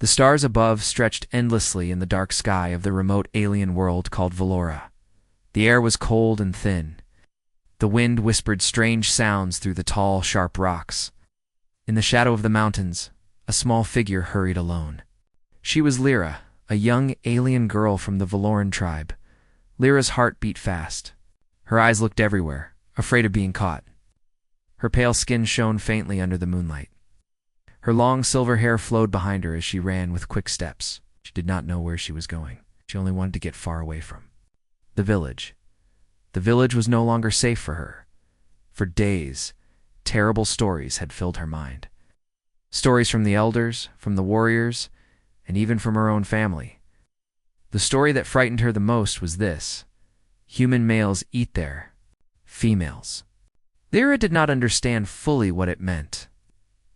The stars above stretched endlessly in the dark sky of the remote alien world called Lira. The air was cold and thin. The wind whispered strange sounds through the tall, sharp rocks. In the shadow of the mountains, a small figure hurried alone. She was Lira, a young alien girl from the Valoran tribe. Lyra's heart beat fast. Her eyes looked everywhere, afraid of being caught. Her pale skin shone faintly under the moonlight. Her long silver hair flowed behind her as she ran with quick steps. She did not know where she was going. She only wanted to get far away from the village. The village was no longer safe for her. For days, terrible stories had filled her mind. Stories from the elders, from the warriors, and even from her own family. The story that frightened her the most was this: human males eat their females. Lira did not understand fully what it meant.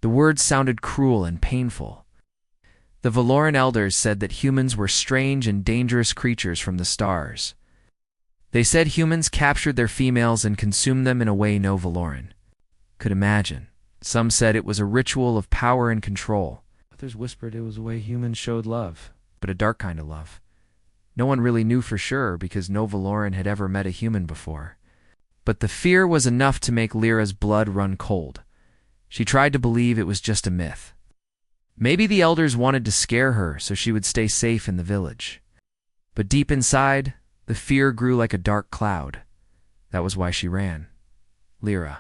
The words sounded cruel and painful. The Valoran elders said that humans were strange and dangerous creatures from the stars. They said humans captured their females and consumed them in a way no Valoran could imagine. Some said it was a ritual of power and control. Others whispered it was a way humans showed love, but a dark kind of love. No one really knew for sure because no Valoran had ever met a human before. But the fear was enough to make Lyra's blood run cold. She tried to believe it was just a myth. Maybe the elders wanted to scare her so she would stay safe in the village. But deep inside, the fear grew like a dark cloud. That was why she ran. Lira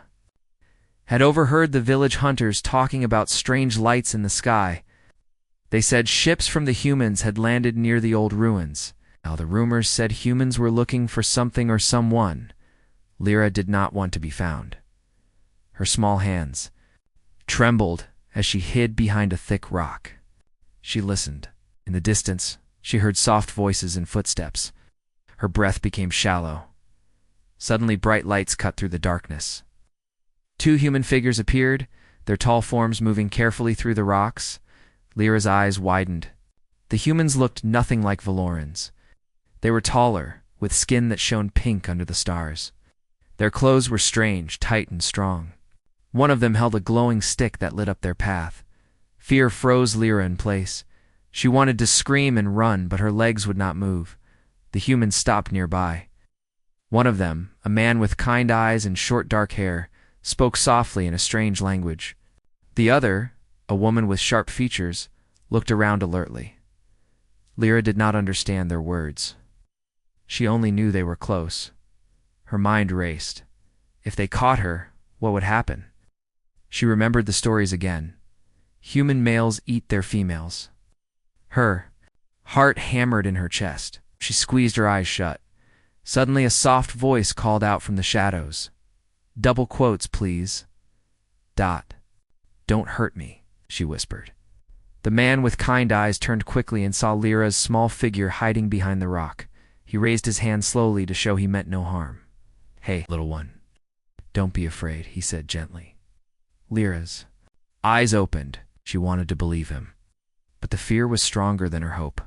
had overheard the village hunters talking about strange lights in the sky. They said ships from the humans had landed near the old ruins. Now the rumors said humans were looking for something or someone. Lira did not want to be found. Her small hands trembled as she hid behind a thick rock. She listened. In the distance, she heard soft voices and footsteps. Her breath became shallow. Suddenly, bright lights cut through the darkness. 2 human figures appeared, their tall forms moving carefully through the rocks. Lyra's eyes widened. The humans looked nothing like Valorans. They were taller, with skin that shone pink under the stars. Their clothes were strange, tight and strong. One of them held a glowing stick that lit up their path. Fear froze Lira in place. She wanted to scream and run, but her legs would not move. The humans stopped nearby. One of them, a man with kind eyes and short dark hair, spoke softly in a strange language. The other, a woman with sharp features, looked around alertly. Lira did not understand their words. She only knew they were close. Her mind raced. If they caught her, what would happen? She remembered the stories again. Human males eat their females. Her heart hammered in her chest. She squeezed her eyes shut. Suddenly a soft voice called out from the shadows. "Double quotes, please. Dot. Don't hurt me," she whispered. The man with kind eyes turned quickly and saw Lyra's small figure hiding behind the rock. He raised his hand slowly to show he meant no harm. "Hey, little one. Don't be afraid," he said gently. Lyra's eyes opened. She wanted to believe him. But the fear was stronger than her hope.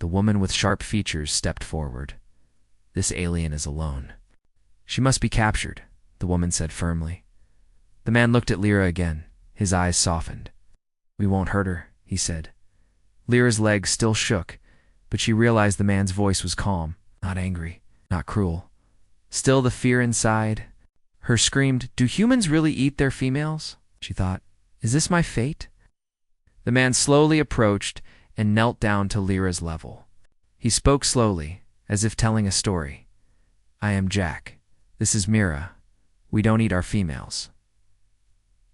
The woman with sharp features stepped forward. "This alien is alone. She must be captured," the woman said firmly. The man looked at Lira again. His eyes softened. "We won't hurt her," he said. Lyra's legs still shook, but she realized the man's voice was calm, not angry, not cruel. Still the fear inside her screamed, "Do humans really eat their females?" She thought, "Is this my fate?" The man slowly approached and knelt down to Lyra's level. He spoke slowly, as if telling a story. "I am Jack. This is Mira. We don't eat our females."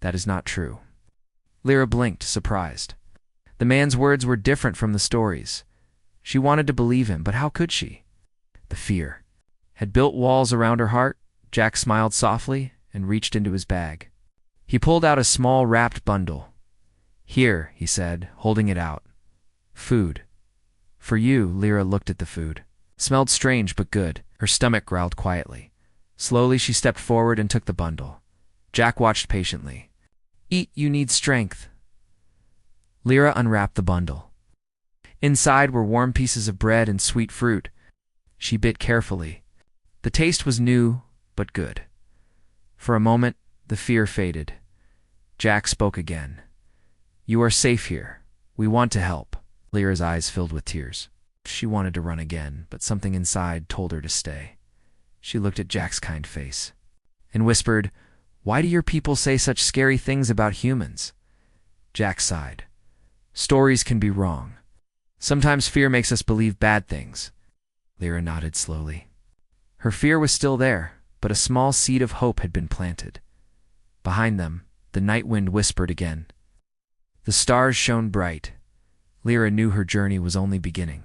"That is not true." Lira blinked, surprised. The man's words were different from the stories. She wanted to believe him, but how could she? The fear had built walls around her heart. Jack smiled softly and reached into his bag. He pulled out a small wrapped bundle. "Here," he said, holding it out. "Food. For you." Lira looked at the food. Smelled strange but good. Her stomach growled quietly. Slowly she stepped forward and took the bundle. Jack watched patiently. "Eat, you need strength." Lira unwrapped the bundle. Inside were warm pieces of bread and sweet fruit. She bit carefully. The taste was new, but good. For a moment, the fear faded. Jack spoke again. "You are safe here. We want to help. Lyra's eyes filled with tears. She wanted to run again, but something inside told her to stay. She looked at Jack's kind face and whispered, "Why do your people say such scary things about humans?" Jack sighed. "Stories can be wrong. Sometimes fear makes us believe bad things." Lyra nodded slowly. Her fear was still there, but a small seed of hope had been planted. Behind them, the night wind whispered again. The stars shone bright. Lyra knew her journey was only beginning.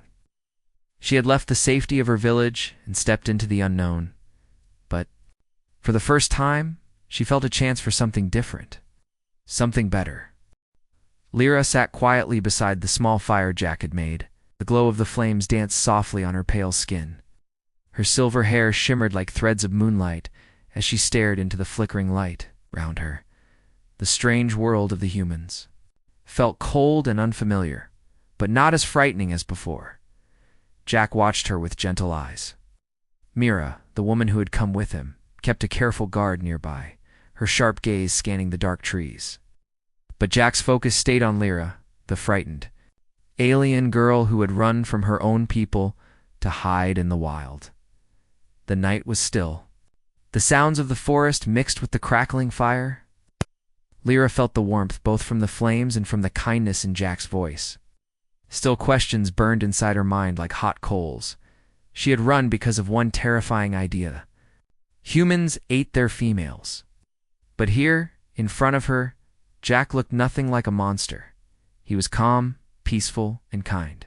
She had left the safety of her village and stepped into the unknown. But, for the first time, she felt a chance for something different. Something better. Lyra sat quietly beside the small fire Jack had made. The glow of the flames danced softly on her pale skin. Her silver hair shimmered like threads of moonlight as she stared into the flickering light round her. The strange world of the humans felt cold and unfamiliar, but not as frightening as before. Jack watched her with gentle eyes. Mira, the woman who had come with him, kept a careful guard nearby, her sharp gaze scanning the dark trees. But Jack's focus stayed on Lyra, the frightened alien girl who had run from her own people to hide in the wild. The night was still. The sounds of the forest mixed with the crackling fire. Lyra felt the warmth both from the flames and from the kindness in Jack's voice. Still questions burned inside her mind like hot coals. She had run because of one terrifying idea. Humans ate their females. But here, in front of her, Jack looked nothing like a monster. He was calm, peaceful, and kind.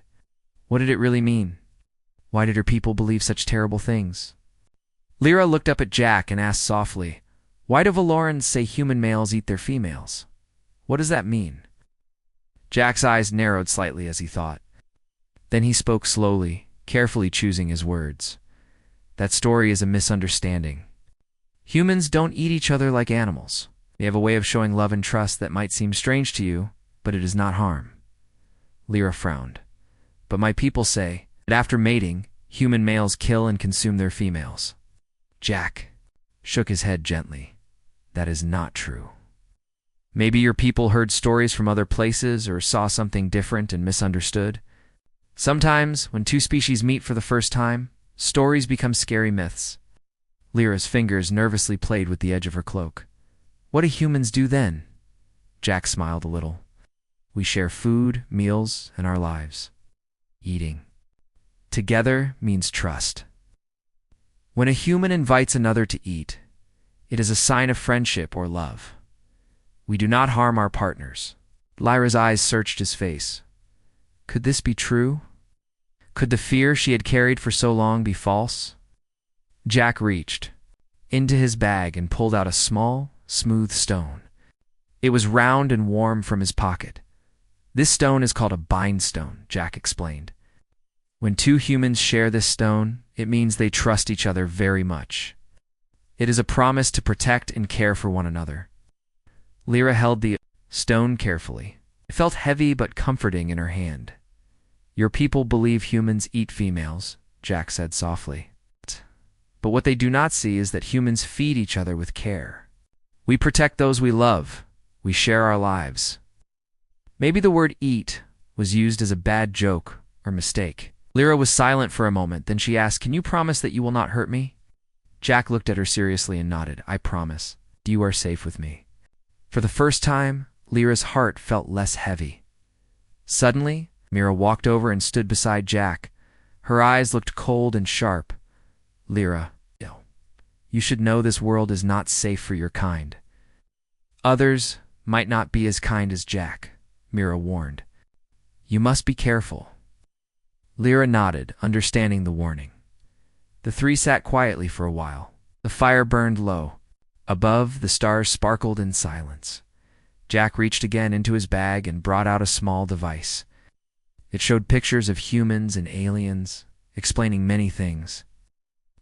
What did it really mean? Why did her people believe such terrible things? Lyra looked up at Jack and asked softly, "Why do Valorans say human males eat their females? What does that mean?" Jack's eyes narrowed slightly as he thought. Then he spoke slowly, carefully choosing his words. "That story is a misunderstanding. Humans don't eat each other like animals. They have a way of showing love and trust that might seem strange to you, but it is not harm." Lyra frowned. "But my people say that after mating, human males kill and consume their females." Jack shook his head gently. "That is not true. Maybe your people heard stories from other places or saw something different and misunderstood. Sometimes, when two species meet for the first time, stories become scary myths." Lyra's fingers nervously played with the edge of her cloak. "What do humans do then?" Jack smiled a little. "We share food, meals, and our lives. Eating together means trust. When a human invites another to eat, it is a sign of friendship or love. We do not harm our partners." Lyra's eyes searched his face. Could this be true? Could the fear she had carried for so long be false? Jack reached into his bag and pulled out a small, smooth stone. It was round and warm from his pocket. "This stone is called a bindstone," Jack explained. "When two humans share this stone, it means they trust each other very much. It is a promise to protect and care for one another." Lyra held the stone carefully. It felt heavy but comforting in her hand. "Your people believe humans eat females," Jack said softly. "But what they do not see is that humans feed each other with care. We protect those we love. We share our lives." Maybe the word eat was used as a bad joke or mistake. Lyra was silent for a moment, then she asked, "Can you promise that you will not hurt me?" Jack looked at her seriously and nodded. "I promise. You are safe with me." For the first time, Lyra's heart felt less heavy. Suddenly, Mira walked over and stood beside Jack. Her eyes looked cold and sharp. "Lyra, you should know this world is not safe for your kind. Others might not be as kind as Jack," Mira warned. "You must be careful." Lyra nodded, understanding the warning. The three sat quietly for a while. The fire burned low. Above, the stars sparkled in silence. Jack reached again into his bag and brought out a small device. It showed pictures of humans and aliens, explaining many things.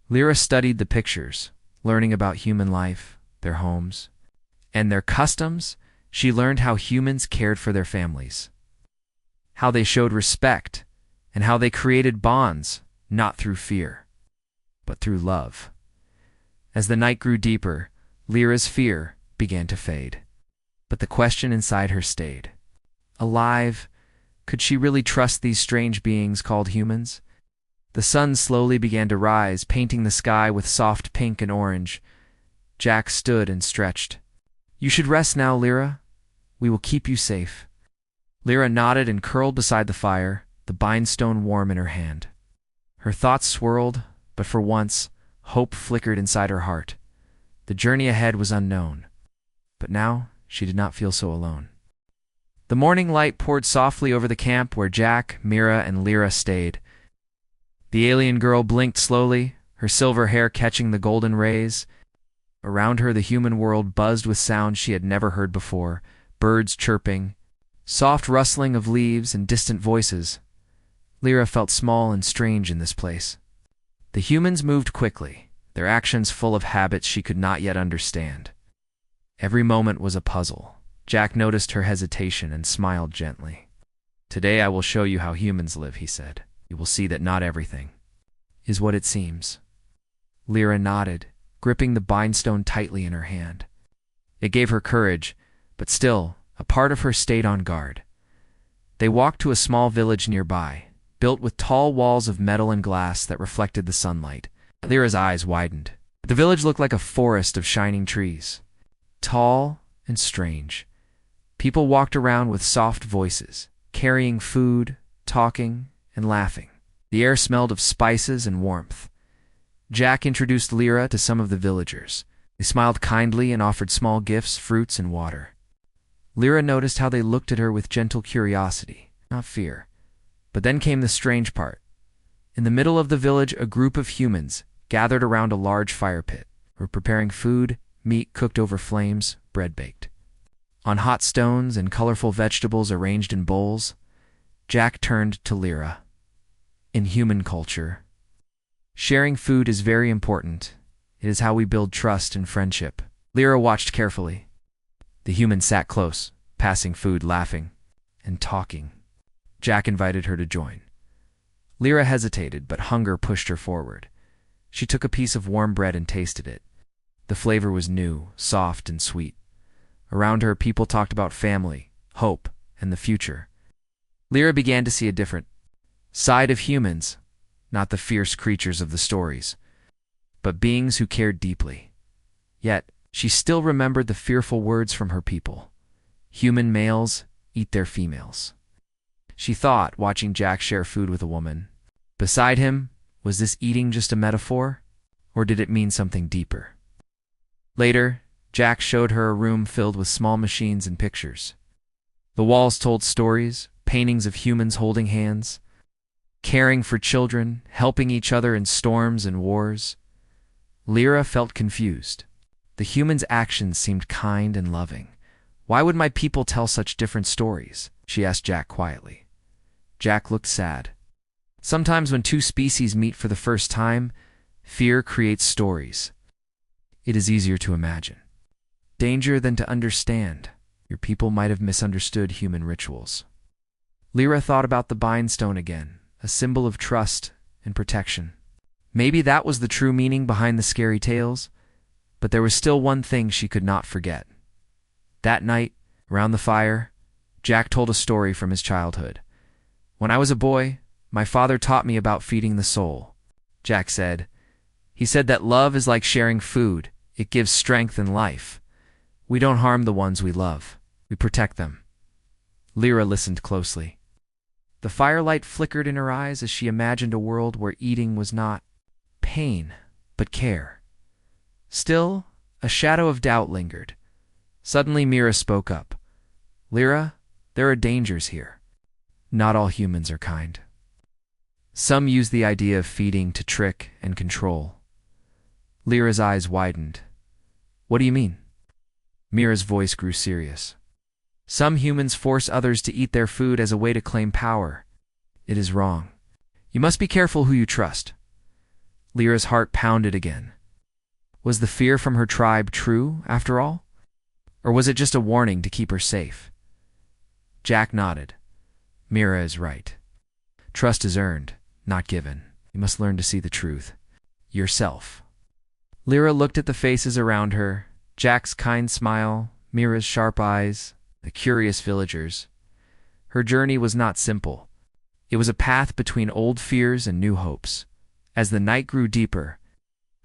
Lyra studied the pictures, learning about human life, their homes, and their customs. She learned how humans cared for their families, how they showed respect, and how they created bonds, not through fear, but through love. As the night grew deeper, Lyra's fear began to fade. But the question inside her stayed. Alive, Could she really trust these strange beings called humans? The sun slowly began to rise, painting the sky with soft pink and orange. Jack stood and stretched. "You should rest now, Lira. We will keep you safe." Lira nodded and curled beside the fire, the bindstone warm in her hand. Her thoughts swirled, but for once, hope flickered inside her heart. The journey ahead was unknown, but now she did not feel so alone. The morning light poured softly over the camp where Jack, Mira, and Lira stayed. The alien girl blinked slowly, her silver hair catching the golden rays. Around her, the human world buzzed with sounds she had never heard before: birds chirping, soft rustling of leaves, and distant voices. Lira felt small and strange in this place. The humans moved quickly, their actions full of habits she could not yet understand. Every moment was a puzzle. Jack noticed her hesitation and smiled gently. "Today I will show you how humans live," he said. "You will see that not everything is what it seems." Lira nodded, gripping the bindstone tightly in her hand. It gave her courage, but still, a part of her stayed on guard. They walked to a small village nearby, built with tall walls of metal and glass that reflected the sunlight. Lyra's eyes widened. The village looked like a forest of shining trees, tall and strange. People walked around with soft voices, carrying food, talking, and laughing. The air smelled of spices and warmth. Jack introduced Lira to some of the villagers. They smiled kindly and offered small gifts, fruits, and water. Lira noticed how they looked at her with gentle curiosity, not fear. But then came the strange part. In the middle of the village, a group of humans gathered around a large fire pit, were preparing food, meat cooked over flames, bread baked on hot stones, and colorful vegetables arranged in bowls. Jack turned to Lira. "In human culture, sharing food is very important. It is how we build trust and friendship." Lira watched carefully. The humans sat close, passing food, laughing, and talking. Jack invited her to join. Lira hesitated, but hunger pushed her forward. She took a piece of warm bread and tasted it. The flavor was new, soft, and sweet. Around her, people talked about family, hope, and the future. Lira began to see a different side of humans, not the fierce creatures of the stories, but beings who cared deeply. Yet, she still remembered the fearful words from her people: "Human males eat their females." She thought, watching Jack share food with a woman beside him, was this eating just a metaphor, or did it mean something deeper? Later, Jack showed her a room filled with small machines and pictures. The walls told stories, paintings of humans holding hands, caring for children, helping each other in storms and wars. Lira felt confused. The humans' actions seemed kind and loving. "Why would my people tell such different stories?" she asked Jack quietly. Jack looked sad. Sometimes when two species meet for the first time, fear creates stories. It is easier to imagine danger than to understand. Your people might have misunderstood human rituals. Lira thought about the bindstone again, a symbol of trust and protection. Maybe that was the true meaning behind the scary tales, but there was still one thing she could not forget. That night, around the fire, Jack told a story from his childhood. "When I was a boy, my father taught me about feeding the soul," Jack said. "He said that love is like sharing food. It gives strength and life. We don't harm the ones we love. We protect them." Lira listened closely. The firelight flickered in her eyes as she imagined a world where eating was not pain, but care. Still, a shadow of doubt lingered. Suddenly, Mira spoke up. "Lira, there are dangers here. Not all humans are kind. Some use the idea of feeding to trick and control." Lira's eyes widened. "What do you mean?" Mira's voice grew serious. "Some humans force others to eat their food as a way to claim power. It is wrong. You must be careful who you trust." Lira's heart pounded again. Was the fear from her tribe true, after all? Or was it just a warning to keep her safe? Jack nodded. Mira is right. Trust is earned, not given. You must learn to see the truth. Yourself. Lira looked at the faces around her, Jack's kind smile, Mira's sharp eyes, the curious villagers. Her journey was not simple. It was a path between old fears and new hopes. As the night grew deeper,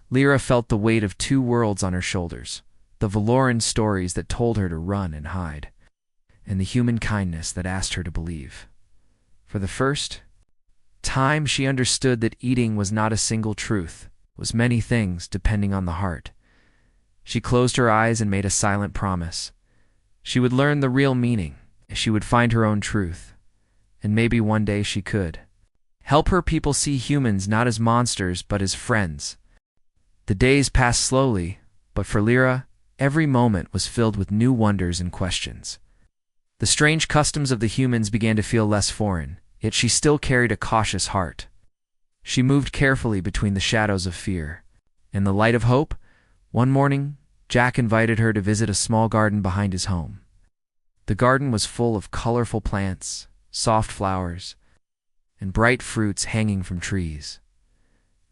Lira felt the weight of two worlds on her shoulders, the Valoran stories that told her to run and hide, and the human kindness that asked her to believe. For the first time, she understood that eating was not a single truth, was many things depending on the heart. She closed her eyes and made a silent promise. She would learn the real meaning, she would find her own truth, and maybe one day she could help her people see humans not as monsters but as friends. The days passed slowly, but for Lira, every moment was filled with new wonders and questions. The strange customs of the humans began to feel less foreign, yet she still carried a cautious heart. She moved carefully between the shadows of fear. In the light of hope, one morning, Jack invited her to visit a small garden behind his home. The garden was full of colorful plants, soft flowers, and bright fruits hanging from trees.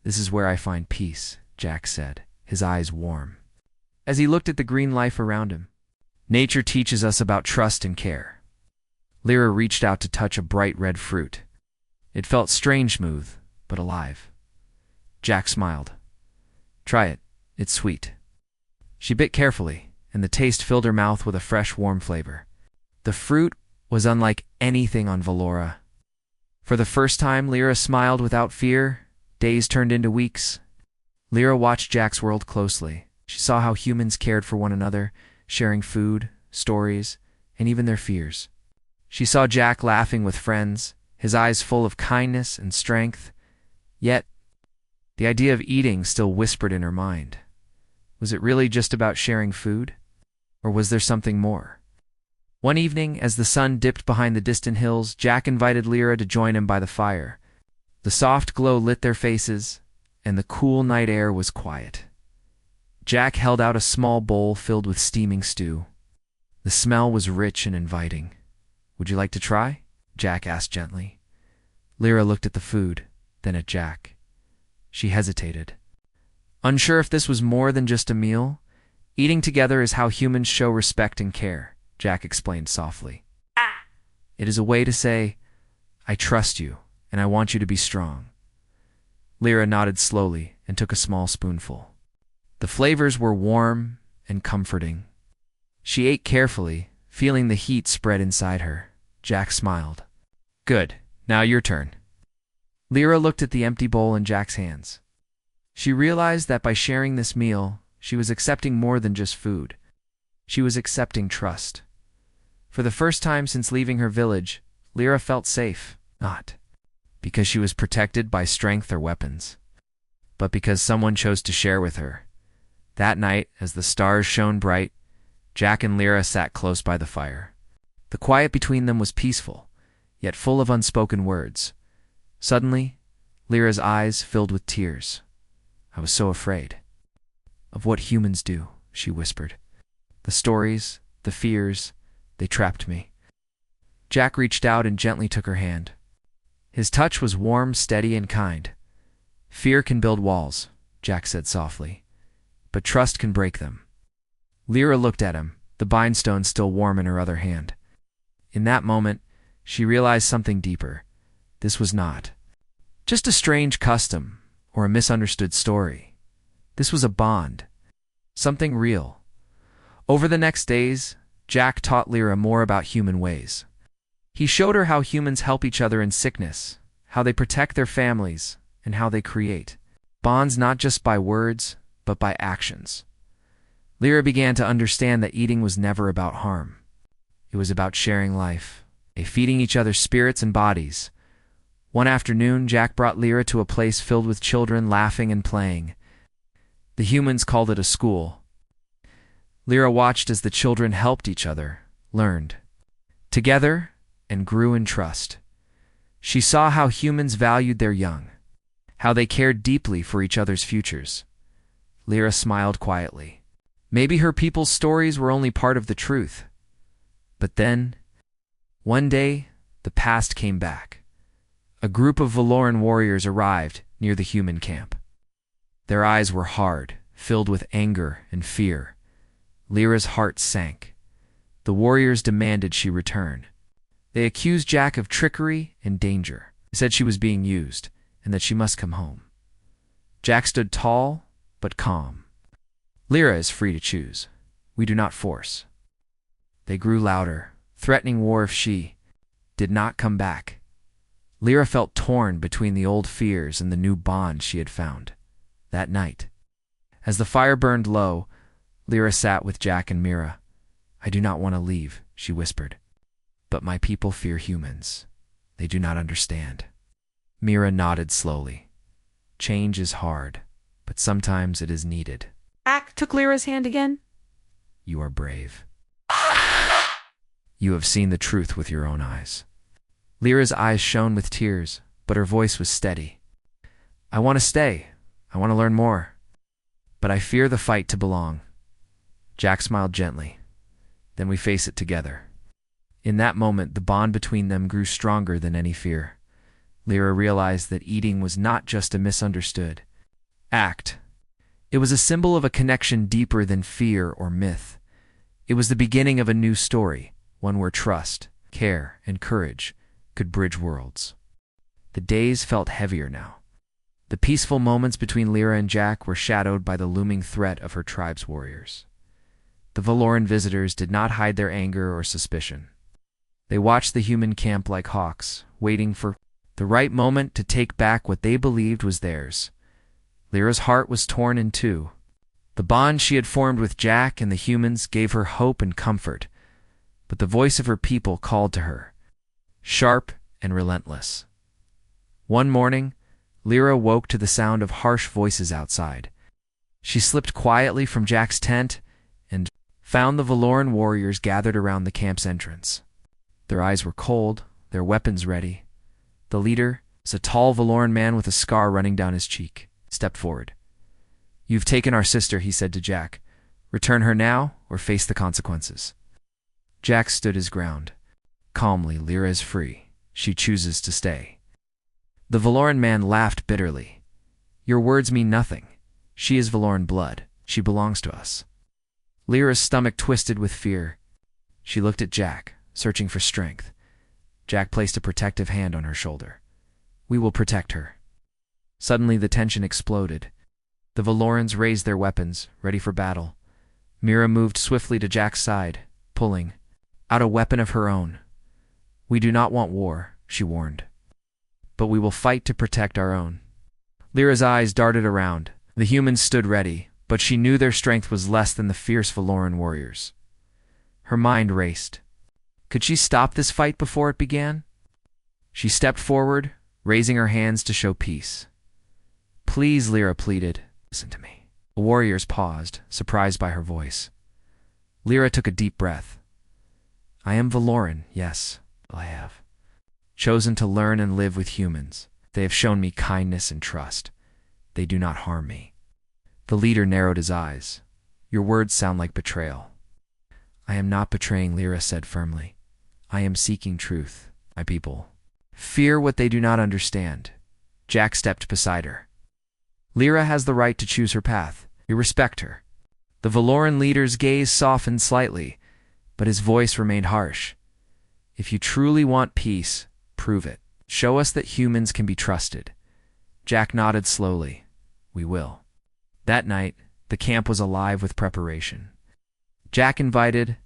"This is where I find peace," Jack said, his eyes warm. As he looked at the green life around him, "Nature teaches us about trust and care." Lira reached out to touch a bright red fruit. It felt strange smooth, but alive. Jack smiled. "Try it. It's sweet." She bit carefully, and the taste filled her mouth with a fresh, warm flavor. The fruit was unlike anything on Valora. For the first time, Lira smiled without fear. Days turned into weeks. Lira watched Jack's world closely. She saw how humans cared for one another, sharing food, stories, and even their fears. She saw Jack laughing with friends, his eyes full of kindness and strength. Yet, the idea of eating still whispered in her mind. Was it really just about sharing food? Or was there something more? One evening, as the sun dipped behind the distant hills, Jack invited Lira to join him by the fire. The soft glow lit their faces, and the cool night air was quiet. Jack held out a small bowl filled with steaming stew. The smell was rich and inviting. "Would you like to try?" Jack asked gently. Lira looked at the food, then at Jack. She hesitated. Unsure if this was more than just a meal, eating together is how humans show respect and care, Jack explained softly. It is a way to say, "I trust you, and I want you to be strong." Lira nodded slowly and took a small spoonful. The flavors were warm and comforting. She ate carefully, feeling the heat spread inside her. Jack smiled. "Good, now your turn." Lira looked at the empty bowl in Jack's hands. She realized that by sharing this meal, she was accepting more than just food. She was accepting trust. For the first time since leaving her village, Lira felt safe, not because she was protected by strength or weapons, but because someone chose to share with her. That night, as the stars shone bright, Jack and Lira sat close by the fire. The quiet between them was peaceful, yet full of unspoken words. Suddenly, Lira's eyes filled with tears. "I was so afraid of what humans do," she whispered. "The stories, the fears, they trapped me." Jack reached out and gently took her hand. His touch was warm, steady, and kind. "Fear can build walls," Jack said softly, "but trust can break them." Lira looked at him, the bindstone still warm in her other hand. In that moment, she realized something deeper. This was not just a strange custom or a misunderstood story. This was a bond, something real. Over the next days, Jack taught Lira more about human ways. He showed her how humans help each other in sickness, how they protect their families, and how they create bonds not just by words, but by actions. Lira began to understand that eating was never about harm. It was about sharing life, feeding each other's spirits and bodies. One afternoon, Jack brought Lira to a place filled with children laughing and playing. The humans called it a school. Lira watched as the children helped each other, learned together, and grew in trust. She saw how humans valued their young, how they cared deeply for each other's futures. Lira smiled quietly. Maybe her people's stories were only part of the truth. But then, one day, the past came back. A group of Valoran warriors arrived near the human camp. Their eyes were hard, filled with anger and fear. Lira's heart sank. The warriors demanded she return. They accused Jack of trickery and danger. They said she was being used, and that she must come home. Jack stood tall, but calm. Lira is free to choose. We do not force. They grew louder, threatening war if she did not come back. Lira felt torn between the old fears and the new bond she had found. That night, as the fire burned low, Lira sat with Jack and Mira. "I do not want to leave," she whispered. "But my people fear humans. They do not understand." Mira nodded slowly. "Change is hard, but sometimes it is needed." Jack took Lyra's hand again. "You are brave. You have seen the truth with your own eyes." Lyra's eyes shone with tears, but her voice was steady. "I want to stay. I want to learn more. But I fear the fight to belong." Jack smiled gently. "Then we face it together." In that moment, the bond between them grew stronger than any fear. Lira realized that eating was not just a misunderstood act. It was a symbol of a connection deeper than fear or myth. It was the beginning of a new story, one where trust, care, and courage could bridge worlds. The days felt heavier now. The peaceful moments between Lira and Jack were shadowed by the looming threat of her tribe's warriors. The Valoran visitors did not hide their anger or suspicion. They watched the human camp like hawks, waiting for the right moment to take back what they believed was theirs. Lyra's heart was torn in two. The bond she had formed with Jack and the humans gave her hope and comfort, but the voice of her people called to her, sharp and relentless. One morning, Lira woke to the sound of harsh voices outside. She slipped quietly from Jack's tent and found the Valoran warriors gathered around the camp's entrance. Their eyes were cold, their weapons ready. The leader, a tall Valoran man with a scar running down his cheek, stepped forward. "You've taken our sister," he said to Jack. "Return her now or face the consequences." Jack stood his ground. Calmly, "Lira is free. She chooses to stay." The Valoran man laughed bitterly. "Your words mean nothing. She is Valoran blood. She belongs to us." Lyra's stomach twisted with fear. She looked at Jack, searching for strength. Jack placed a protective hand on her shoulder. "We will protect her." Suddenly the tension exploded. The Valorans raised their weapons, ready for battle. Mira moved swiftly to Jack's side, pulling out a weapon of her own. "We do not want war," she warned. "But we will fight to protect our own." Lyra's eyes darted around. The humans stood ready, but she knew their strength was less than the fierce Valoran warriors. Her mind raced. Could she stop this fight before it began? She stepped forward, raising her hands to show peace. "Please," Lira pleaded, "listen to me." The warriors paused, surprised by her voice. Lira took a deep breath. "I am Valoran, yes, I have chosen to learn and live with humans. They have shown me kindness and trust. They do not harm me." The leader narrowed his eyes. "Your words sound like betrayal." "I am not betraying," Lira said firmly. "I am seeking truth. My people fear what they do not understand." Jack stepped beside her. "Lira has the right to choose her path. We respect her." The Valoran leader's gaze softened slightly, but his voice remained harsh. "If you truly want peace, prove it. Show us that humans can be trusted." Jack nodded slowly. "We will." That night, the camp was alive with preparation. Jack invited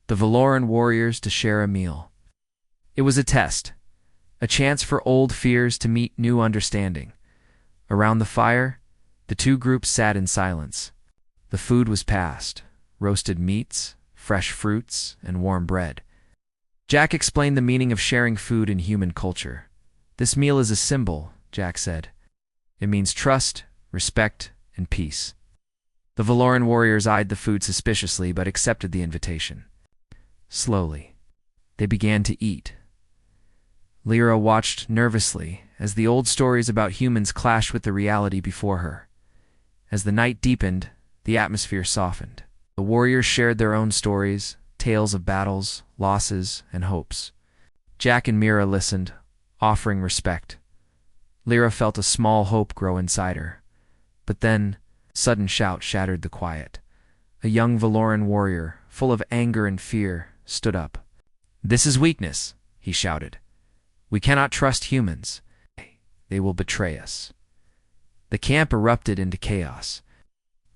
the Valoran warriors to share a meal. It was a test, a chance for old fears to meet new understanding. Around the fire, the two groups sat in silence. The food was passed: roasted meats, fresh fruits, and warm bread. Jack explained the meaning of sharing food in human culture. "This meal is a symbol," Jack said. "It means trust, respect, and peace." The Valoran warriors eyed the food suspiciously but accepted the invitation. Slowly, they began to eat. Lira watched nervously as the old stories about humans clashed with the reality before her. As the night deepened, the atmosphere softened. The warriors shared their own stories, tales of battles, losses, and hopes. Jack and Mira listened, offering respect. Lira felt a small hope grow inside her. But then, a sudden shout shattered the quiet. A young Valoran warrior, full of anger and fear, stood up. "This is weakness," he shouted. "We cannot trust humans. They will betray us." The camp erupted into chaos.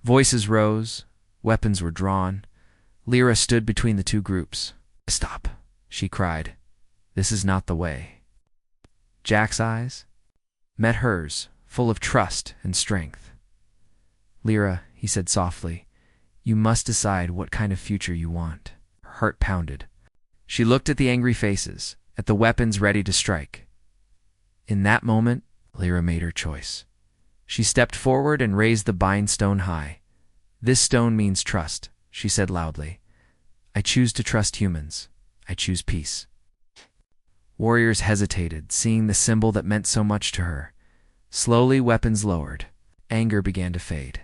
Voices rose, weapons were drawn. Lira stood between the two groups. "Stop," she cried. "This is not the way." Jack's eyes met hers, full of trust and strength. "Lira," he said softly, "you must decide what kind of future you want." Her heart pounded. She looked at the angry faces, at the weapons ready to strike. In that moment, Lira made her choice. She stepped forward and raised the bind stone high. "This stone means trust," she said loudly. "I choose to trust humans. I choose peace." Warriors hesitated, seeing the symbol that meant so much to her. Slowly, weapons lowered. Anger began to fade.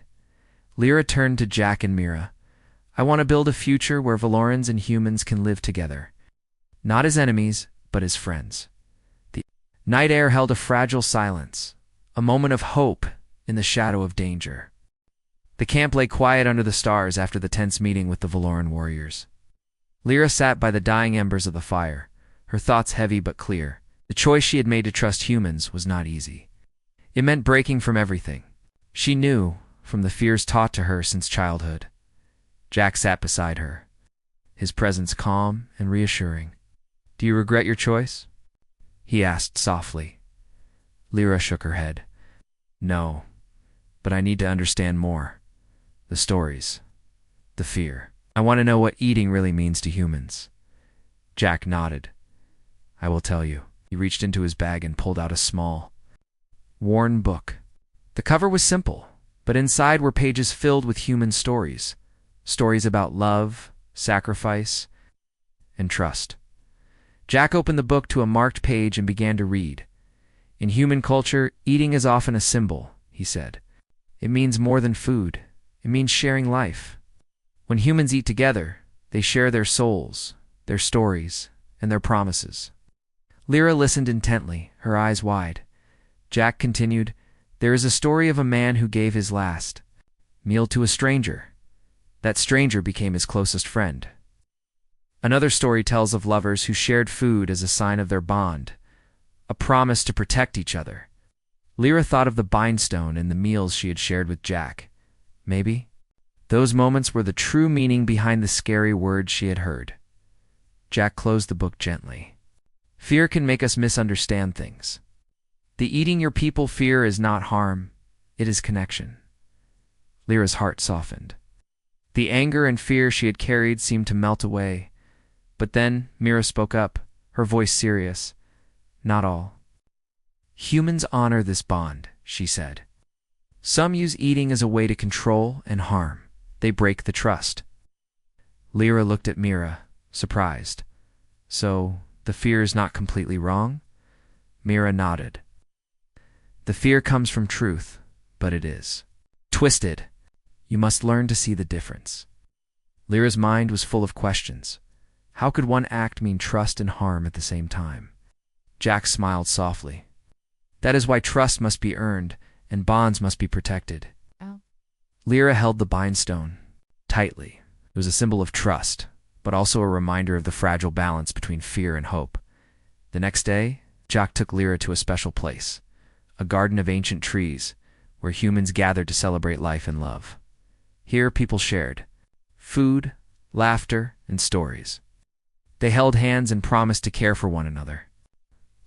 Lira turned to Jack and Mira. "I want to build a future where Valorans and humans can live together. Not as enemies, but as friends." The night air held a fragile silence, a moment of hope in the shadow of danger. The camp lay quiet under the stars after the tense meeting with the Valoran warriors. Lira sat by the dying embers of the fire, her thoughts heavy but clear. The choice she had made to trust humans was not easy. It meant breaking from everything she knew, from the fears taught to her since childhood. Jack sat beside her, his presence calm and reassuring. "Do you regret your choice?" he asked softly. Lira shook her head. "No, but I need to understand more. The stories, the fear. I want to know what eating really means to humans." Jack nodded. "I will tell you." He reached into his bag and pulled out a small, worn book. The cover was simple, but inside were pages filled with human stories. Stories about love, sacrifice, and trust. Jack opened the book to a marked page and began to read. "In human culture, eating is often a symbol," he said. "It means more than food. It means sharing life. When humans eat together, they share their souls, their stories, and their promises." Lira listened intently, her eyes wide. Jack continued, "There is a story of a man who gave his last meal to a stranger. That stranger became his closest friend. Another story tells of lovers who shared food as a sign of their bond, a promise to protect each other." Lira thought of the bindstone and the meals she had shared with Jack. Maybe those moments were the true meaning behind the scary words she had heard. Jack closed the book gently. "Fear can make us misunderstand things. The eating your people fear is not harm, it is connection." Lira's heart softened. The anger and fear she had carried seemed to melt away. But then Mira spoke up, her voice serious. "Not all. Humans honor this bond," she said. "Some use eating as a way to control and harm. They break the trust." Lira looked at Mira, surprised. "So, the fear is not completely wrong?" Mira nodded. "The fear comes from truth, but it is twisted. You must learn to see the difference." Lira's mind was full of questions. How could one act mean trust and harm at the same time? Jack smiled softly. "That is why trust must be earned, and bonds must be protected." Oh. Lira held the bindstone tightly. It was a symbol of trust, but also a reminder of the fragile balance between fear and hope. The next day, Jack took Lira to a special place, a garden of ancient trees, where humans gathered to celebrate life and love. Here, people shared food, laughter, and stories. They held hands and promised to care for one another.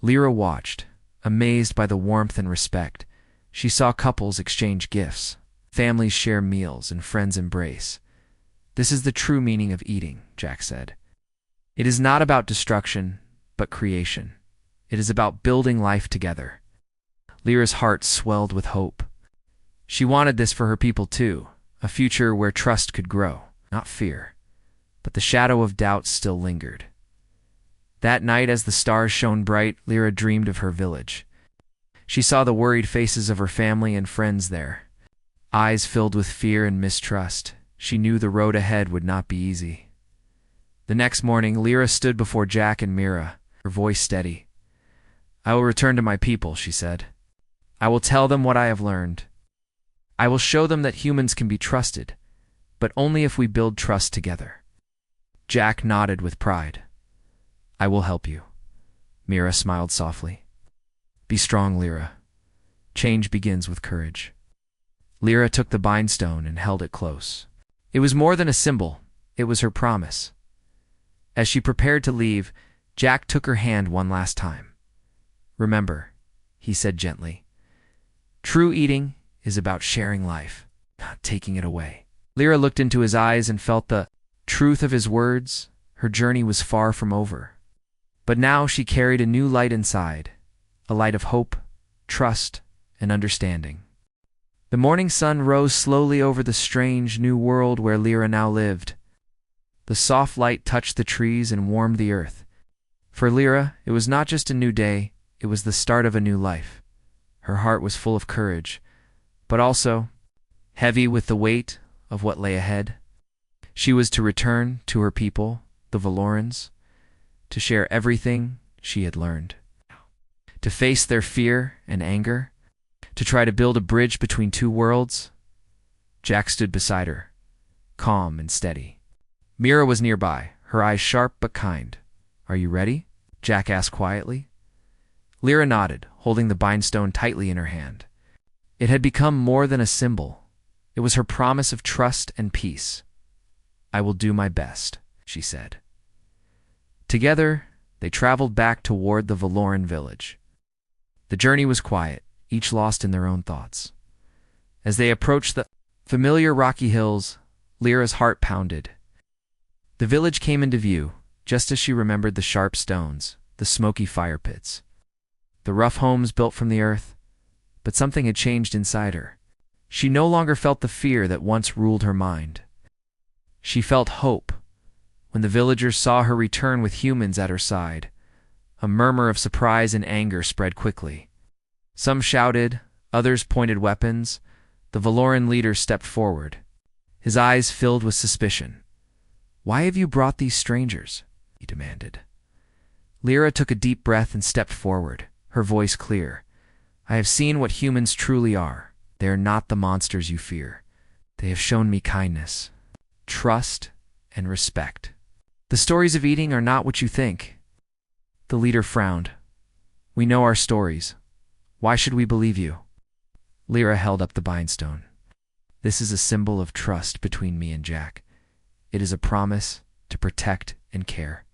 Lira watched, amazed by the warmth and respect. She saw couples exchange gifts, families share meals, and friends embrace. "This is the true meaning of eating," Jack said. "It is not about destruction, but creation. It is about building life together." Lira's heart swelled with hope. She wanted this for her people too, a future where trust could grow, not fear. But the shadow of doubt still lingered. That night, as the stars shone bright, Lira dreamed of her village. She saw the worried faces of her family and friends there. Eyes filled with fear and mistrust, she knew the road ahead would not be easy. The next morning, Lira stood before Jack and Mira, her voice steady. "I will return to my people," she said. "I will tell them what I have learned. I will show them that humans can be trusted, but only if we build trust together." Jack nodded with pride. "I will help you." Mira smiled softly. Be strong, Lira. Change begins with courage. Lira took the bindstone and held it close. It was more than a symbol, it was her promise. As she prepared to leave, Jack took her hand one last time. Remember, he said gently, true eating is about sharing life, not taking it away. Lira looked into his eyes and felt the truth of his words. Her journey was far from over. But now she carried a new light inside, a light of hope, trust, and understanding. The morning sun rose slowly over the strange new world where Lira now lived. The soft light touched the trees and warmed the earth. For Lira, it was not just a new day, it was the start of a new life. Her heart was full of courage, but also heavy with the weight of what lay ahead. She was to return to her people, the Valorans, to share everything she had learned, to face their fear and anger, to try to build a bridge between two worlds. Jack stood beside her, calm and steady. Mira was nearby, her eyes sharp but kind. Are you ready? Jack asked quietly. Lira nodded, holding the bindstone tightly in her hand. It had become more than a symbol. It was her promise of trust and peace. I will do my best, she said. Together, they traveled back toward the Valoran village. The journey was quiet, each lost in their own thoughts. As they approached the familiar rocky hills, Lira's heart pounded. The village came into view, just as she remembered the sharp stones, the smoky fire pits, the rough homes built from the earth, but something had changed inside her. She no longer felt the fear that once ruled her mind. She felt hope. When the villagers saw her return with humans at her side, a murmur of surprise and anger spread quickly. Some shouted, others pointed weapons. The Valoran leader stepped forward, his eyes filled with suspicion. Why have you brought these strangers? He demanded. Lira took a deep breath and stepped forward, her voice clear. I have seen what humans truly are. They are not the monsters you fear. They have shown me kindness, trust, and respect. The stories of eating are not what you think. The leader frowned. We know our stories. Why should we believe you? Lira held up the bindstone. This is a symbol of trust between me and Jack. It is a promise to protect and care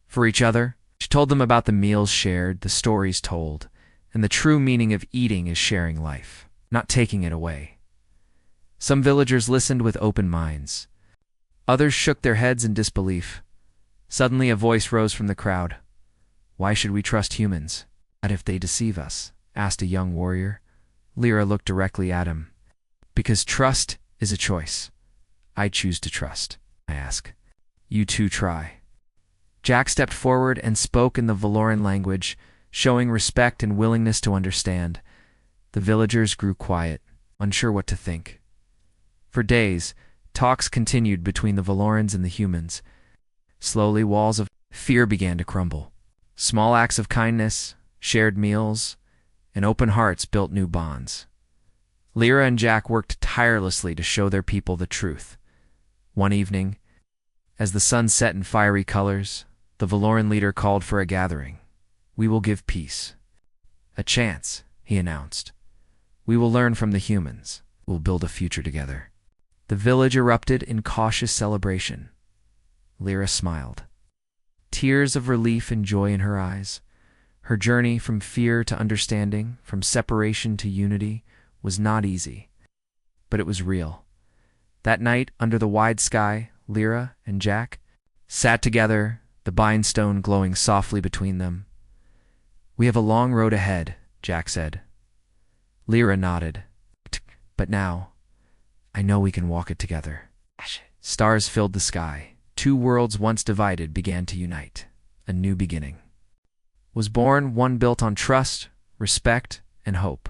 for each other. She told them about the meals shared, the stories told, and the true meaning of eating is sharing life, not taking it away. Some villagers listened with open minds. Others shook their heads in disbelief. Suddenly a voice rose from the crowd. Why should we trust humans? What if they deceive us? Asked a young warrior. Lira looked directly at him. Because trust is a choice. I choose to trust. I ask. You too try. Jack stepped forward and spoke in the Valoran language, showing respect and willingness to understand. The villagers grew quiet, unsure what to think. For days, talks continued between the Valorans and the humans. Slowly, walls of fear began to crumble. Small acts of kindness, shared meals, and open hearts built new bonds. Lira and Jack worked tirelessly to show their people the truth. One evening, as the sun set in fiery colors, the Valoran leader called for a gathering. We will give peace. A chance, he announced. We will learn from the humans. We'll build a future together. The village erupted in cautious celebration. Lira smiled. Tears of relief and joy in her eyes. Her journey from fear to understanding, from separation to unity, was not easy. But it was real. That night, under the wide sky, Lira and Jack sat together, the bindstone glowing softly between them. We have a long road ahead, Jack said. Lira nodded. But now, I know we can walk it together. Stars filled the sky. Two worlds once divided began to unite. A new beginning was born, one built on trust, respect, and hope.